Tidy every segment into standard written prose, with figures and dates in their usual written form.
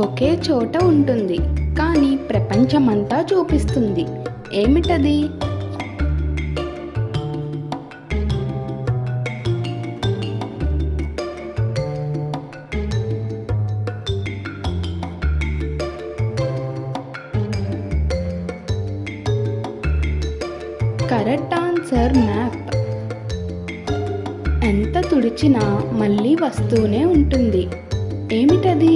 ఒకే చోట ఉంటుంది కానీ ప్రపంచమంతా చూపిస్తుంది. ఏమిటది? Correct answer map. ఎంత తుడిచినా మళ్ళీ వస్తూనే ఉంటుంది. ఏమిటది?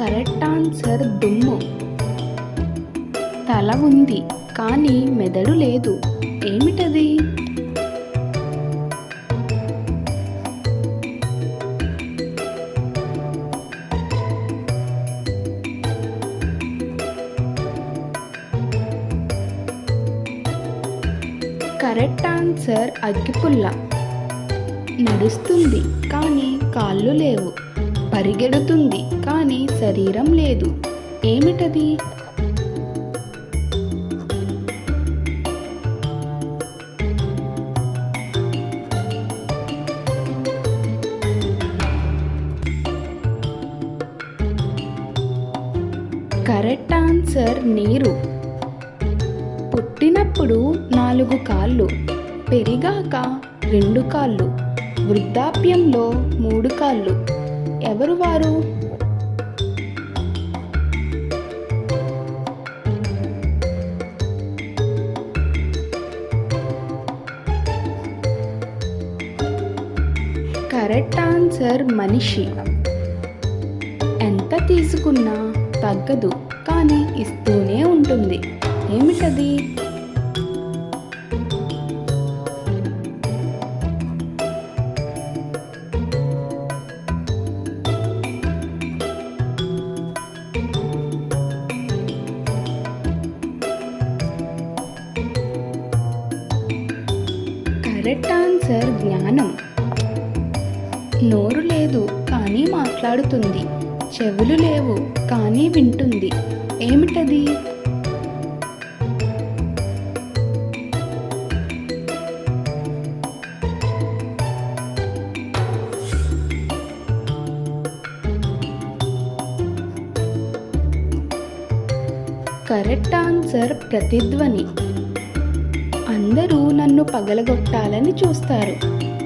కరెక్ట్ ఆన్సర్ దుమ్ము. తల ఉంది కానీ మెదడు లేదు. ఏమిటది? కరెక్ట్ ఆన్సర్ అగ్గిపుల్ల. నడుస్తుంది కానీ కాళ్ళు లేవు. పరిగెడుతుంది కానీ శరీరం లేదు. ఏమిటది? కరెక్ట్ ఆన్సర్ నీరు. పుట్టినప్పుడు 4 కాళ్ళు, పెరిగాక 2 కాళ్ళు, వృద్ధాప్యంలో 3 కాళ్ళు. ఎవరు వారు? కరెక్ట్ ఆన్సర్ మనిషి. ఎంత తీసుకున్నా తగ్గదు కానీ ఇస్తూనే ఉంటుంది. ఏమిటది? కరెక్ట్ ఆన్సర్ జ్ఞానం. నోరు లేదు కానీ మాట్లాడుతుంది. చెవులు లేవు కానీ వింటుంది. ఏమిటది? కరెక్ట్ ఆన్సర్ ప్రతిధ్వని. అందరూ నన్ను పగలగొట్టాలని చూస్తారు,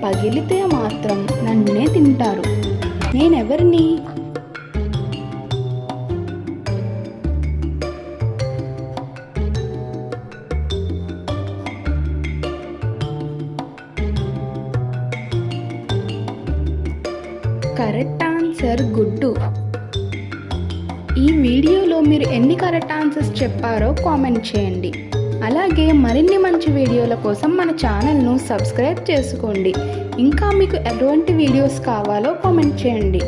పగిలితే మాత్రం నన్నే తింటారు. నేనెవరిని? కరెక్ట్ ఆన్సర్ గుడ్డు. ఈ వీడియోలో మీరు ఎన్ని కరెక్ట్ ఆన్సర్స్ చెప్పారో కామెంట్ చేయండి. అలాగే మరిన్ని మంచి వీడియోల కోసం మన ఛానల్ను సబ్స్క్రైబ్ చేసుకోండి. ఇంకా మీకు ఎటువంటి వీడియోస్ కావాలో కామెంట్ చేయండి.